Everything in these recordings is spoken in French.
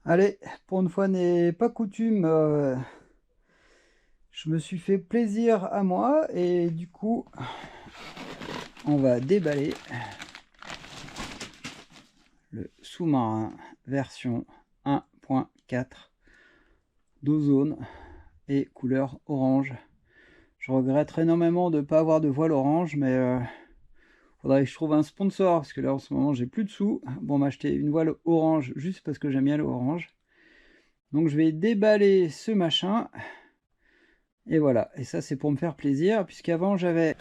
Allez, pour une fois n'est pas coutume, je me suis fait plaisir à moi et du coup, on va déballer le sous-marin version 1.4 d'Ozone et couleur orange. Je regrette énormément de ne pas avoir de voile orange, mais faudrait que je trouve un sponsor parce que là en ce moment j'ai plus de sous pour m'acheter une voile orange juste parce que j'aime bien l'orange. Donc je vais déballer ce machin et voilà. Et ça c'est pour me faire plaisir puisqu'avant j'avais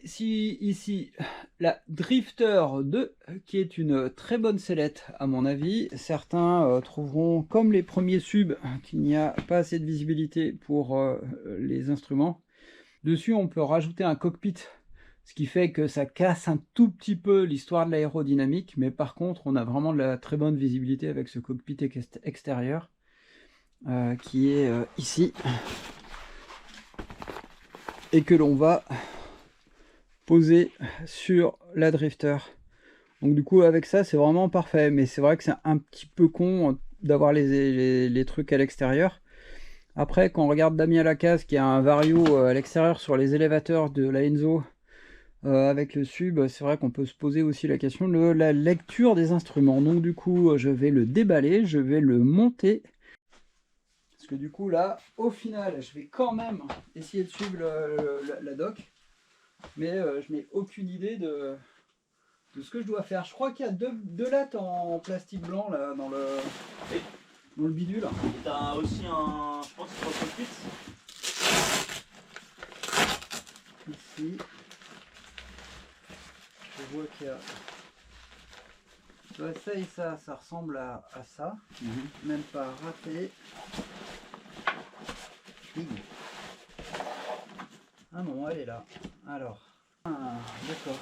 ici la Drifter 2 qui est une très bonne sellette à mon avis. Certains trouveront comme les premiers subs qu'il n'y a pas assez de visibilité pour les instruments. Dessus on peut rajouter un cockpit, ce qui fait que ça casse un tout petit peu l'histoire de l'aérodynamique, mais par contre on a vraiment de la très bonne visibilité avec ce cockpit extérieur qui est ici et que l'on va poser sur la Drifter. Donc du coup avec ça c'est vraiment parfait, mais c'est vrai que c'est un petit peu con d'avoir les trucs à l'extérieur. Après quand on regarde Damien Lacaze qui a un Vario à l'extérieur sur les élévateurs de la Enzo avec le sub, c'est vrai qu'on peut se poser aussi la question de la lecture des instruments. Donc du coup je vais le déballer, je vais le monter. Parce que du coup là, au final, je vais quand même essayer de suivre la doc, mais je n'ai aucune idée de ce que je dois faire. Je crois qu'il y a deux lattes en plastique blanc là dans le bidule. Et t'as aussi un, je pense, 38. Ici, je vois qu'il y a ça et ça ressemble à ça. Même pas raté. Ah non, elle est là. Alors, d'accord.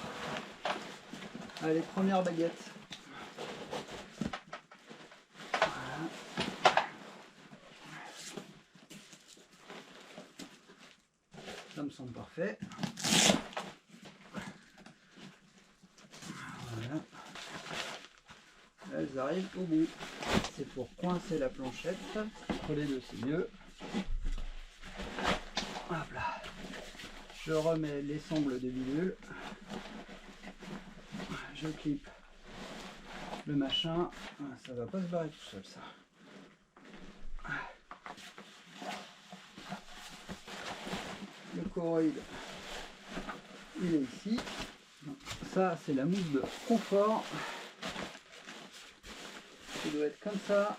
Allez, première baguette. Ça me semble parfait. Voilà. Elles arrivent au bout. C'est pour coincer la planchette. Entre les deux, c'est mieux. Hop là. Je remets les sangles de bidule. Je clip le machin. Ça va pas se barrer tout seul, ça. Le choroïde, il est ici. Ça, c'est la mousse de confort. Ça doit être comme ça.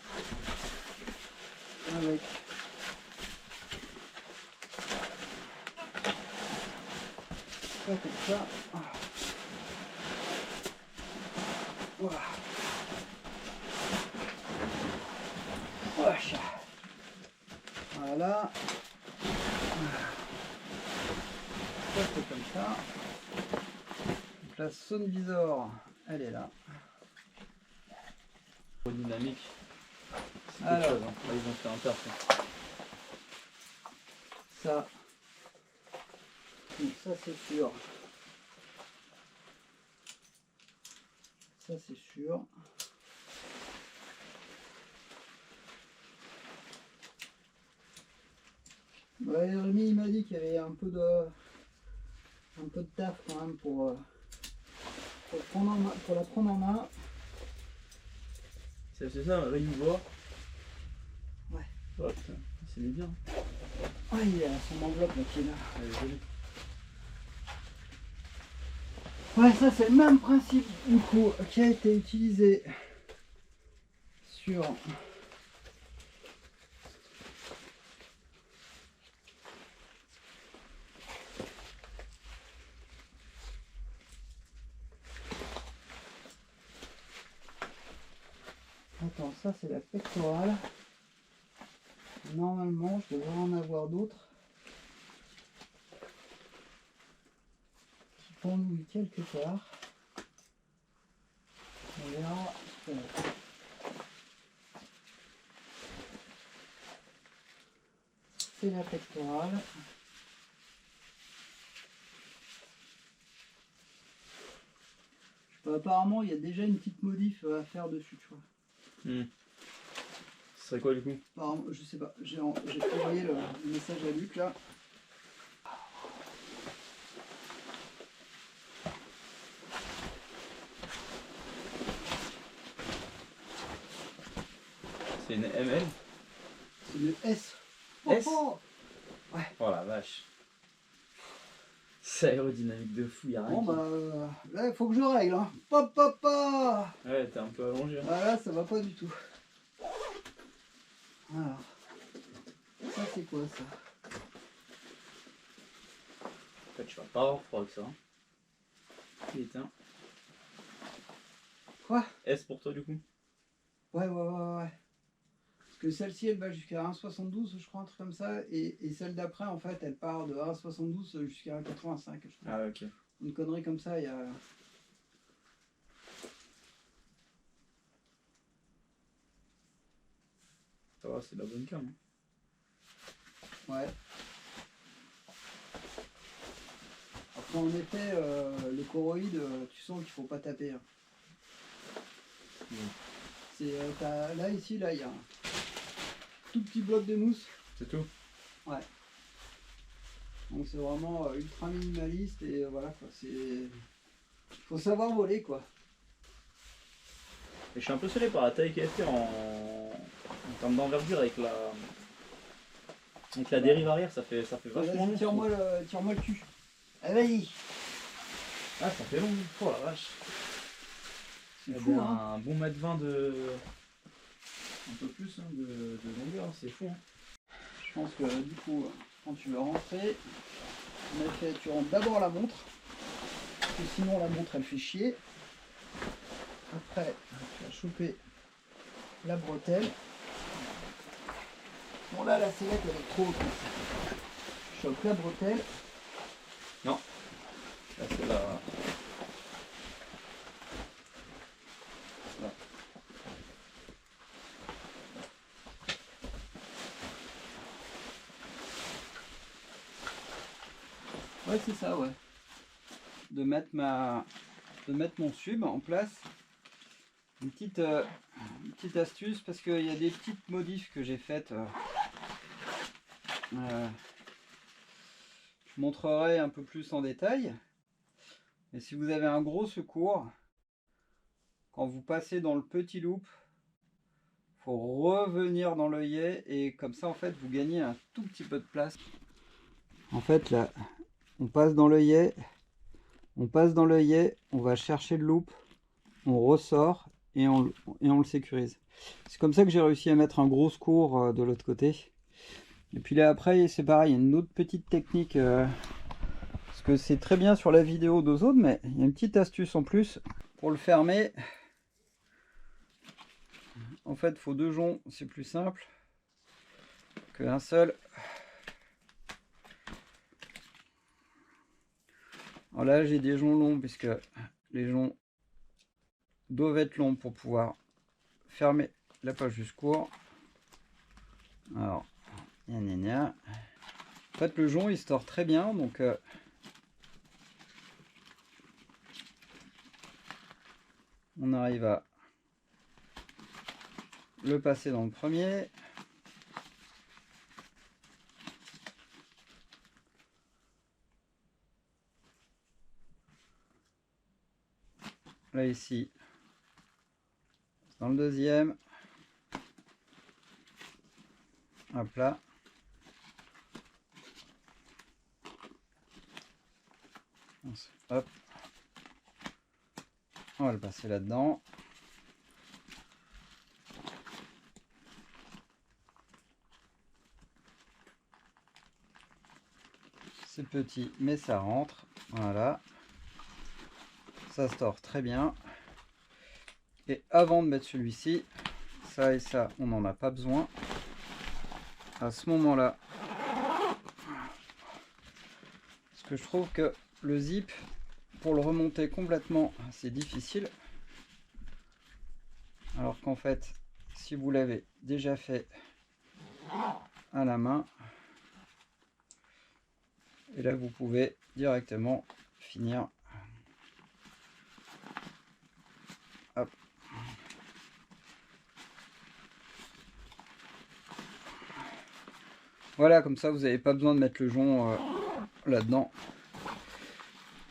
Avec ça, comme ça. Voilà. Voilà. Ça, c'est comme ça. Donc la Sonvisor, elle est là. Dynamique. Alors, chose, hein. Là, ils ont fait un taf. Ça, donc ça c'est sûr. Ça c'est sûr. Ouais, Rémi il m'a dit qu'il y avait un peu de taf quand même pour la prendre en main. C'est ça, un Réunivoire. Ouais. Oh putain, c'est bien. Ah, il a son enveloppe là qui est là. Elle est jolie. Ouais, ça c'est le même principe du coup qui a été utilisé sur attends, ça c'est la pectorale. Normalement, je devrais en avoir d'autres qui pendouillent quelque part. On verra ce qu'on a. C'est la pectorale. Apparemment, il y a déjà une petite modif à faire dessus, tu vois. Ce serait quoi du coup? Alors, je sais pas, j'ai envoyé le message à Luc là. C'est une ML? C'est le S. S? Oh, Oh la vache. C'est aérodynamique de fou, y'a rien. bon bah là il faut que je règle hein. Pop pop pop. Ouais, t'es un peu allongé. Hein. Ah là ça va pas du tout. Alors, ça c'est quoi ça? En fait, tu vas pas avoir froid que ça. Il éteint. Quoi? S pour toi du coup? Ouais. Parce que celle-ci elle va jusqu'à 1,72 je crois, un truc comme ça. Et celle d'après en fait elle part de 1,72 jusqu'à 1,85 je crois. Ah ok. Une connerie comme ça, il y a... Ça va, c'est de la bonne cam. Hein. Ouais. Après en effet, les choroïdes, tu sens qu'il faut pas taper. Hein. C'est, là ici, là il y a un tout petit bloc de mousse. C'est tout? Ouais. Donc c'est vraiment ultra minimaliste et voilà quoi. C'est... Faut savoir voler quoi. Et je suis impressionné par la taille qu'elle fait en termes d'envergure avec la dérive arrière, ça fait vachement long. Tire-moi le cul. Allez, vas-y. Ah, ça fait long. Oh la vache. C'est Il y fou a hein. un bon mètre 20 de... Un peu plus hein, de longueur, c'est fou. Hein. Je pense que du coup, quand tu veux rentrer, en effet, tu rentres d'abord la montre. Parce que sinon la montre elle fait chier. Après, tu vas choper la bretelle. Bon là, la sellette elle est trop haute. Je chope la bretelle. Non. Là c'est la... Là. Ouais, c'est ça, ouais. De mettre mon sub en place. Une petite astuce parce qu'il y a des petites modifs que j'ai faites. Je montrerai un peu plus en détail. Et si vous avez un gros secours, quand vous passez dans le petit loop, faut revenir dans l'œillet et comme ça en fait vous gagnez un tout petit peu de place. En fait là, on passe dans l'œillet, on va chercher le loop, on ressort et on le sécurise. C'est comme ça que j'ai réussi à mettre un gros secours de l'autre côté. Et puis là après c'est pareil, il y a une autre petite technique, parce que c'est très bien sur la vidéo d'Ozone, mais il y a une petite astuce en plus pour le fermer. En fait il faut deux joncs, c'est plus simple qu'un seul. Alors là j'ai des joncs longs puisque les joncs doivent être longs pour pouvoir fermer la poche du secours. Alors, gna. En fait, le jonc il se tord très bien, donc on arrive à le passer dans le premier. Là ici, dans le deuxième. Hop là. Hop. On va le passer là-dedans. C'est petit, mais ça rentre. Voilà. Ça se tord très bien. Et avant de mettre celui-ci, ça et ça, on n'en a pas besoin. À ce moment-là, parce que je trouve que le zip, pour le remonter complètement, c'est difficile. Alors qu'en fait, si vous l'avez déjà fait à la main, et là vous pouvez directement finir. Hop. Voilà, comme ça vous n'avez pas besoin de mettre le jonc là-dedans.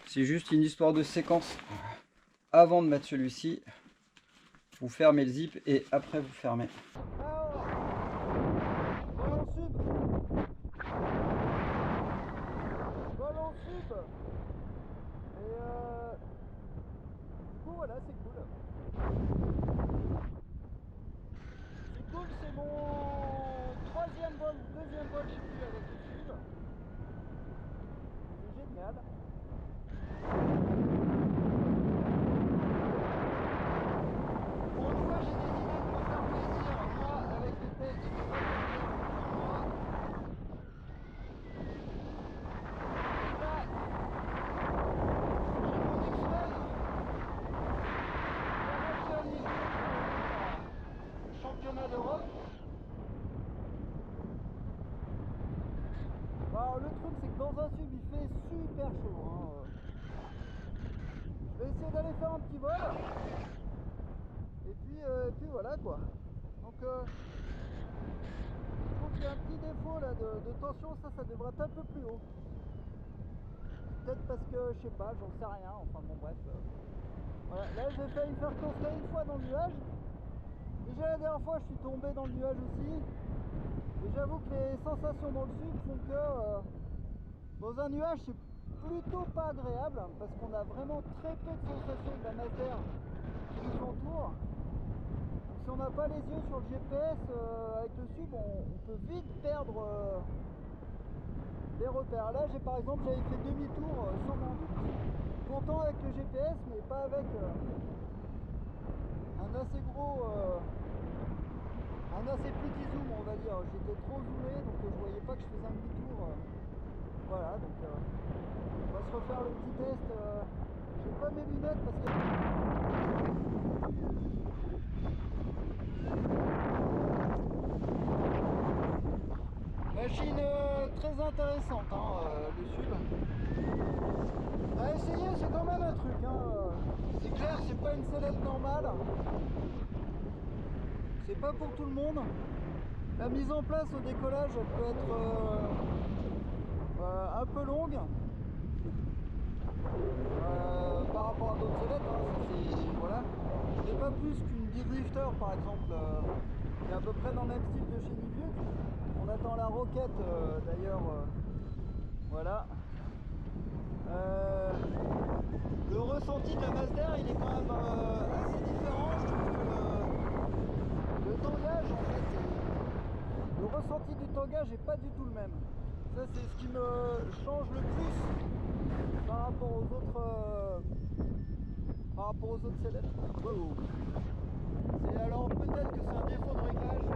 C'est juste une histoire de séquence. Avant de mettre celui-ci, vous fermez le zip et après vous fermez. Ballon sub. Et du coup voilà, c'est cool. C'est cool, c'est mon deuxième vol, je sais plus, avec le sub. C'est génial. Pour une fois, j'ai décidé de me faire plaisir, moi, avec les tests de moi. Championnat d'Europe. Alors, le truc c'est que dans un sub il fait super chaud. Je vais essayer d'aller faire un petit vol. Et puis voilà quoi. Donc je trouve qu'il y a un petit défaut là de tension, ça devrait être un peu plus haut. Peut-être parce que je sais pas, j'en sais rien, enfin bon bref. Voilà, là j'ai failli me faire coffrer une fois dans le nuage. Déjà la dernière fois je suis tombé dans le nuage aussi. Et j'avoue que les sensations dans le sud font que dans un nuage c'est plutôt pas agréable parce qu'on a vraiment très peu de sensations de la masse d'air qui nous entoure. Donc si on n'a pas les yeux sur le GPS avec le sub, on peut vite perdre des repères. Là j'ai par exemple j'avais fait demi-tour sans m'en doute. Pourtant avec le GPS mais pas avec un assez gros un assez petit zoom on va dire. J'étais trop zoomé donc je voyais pas que je faisais un demi-tour. Voilà donc on va se refaire le petit test. J'ai pas mes lunettes parce que machine très intéressante le sub. À essayer c'est quand même un truc c'est clair c'est pas une sellette normale. C'est pas pour tout le monde. La mise en place au décollage peut être un peu longue par rapport à d'autres sellettes. Voilà. C'est pas plus qu'une D-Drifter par exemple, qui est à peu près dans le même style de chez Nivieux. On attend la roquette d'ailleurs. Voilà. Le ressenti de la masse d'air il est quand même assez différent. Je trouve que le tangage en fait, le ressenti du tangage n'est pas du tout le même. Ça c'est ce qui me change le plus par rapport aux autres sellettes. Wow. C'est alors peut-être que c'est un défaut de réglage.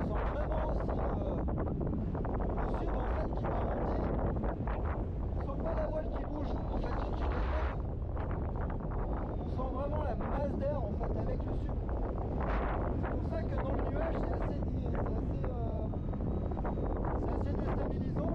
On sent vraiment aussi le sub en fait qui va monter. On sent pas la voile qui bouge en fait au-dessus de la tête. On sent vraiment la masse d'air en fait avec le sub. C'est pour ça que dans le nuage c'est assez déstabilisant.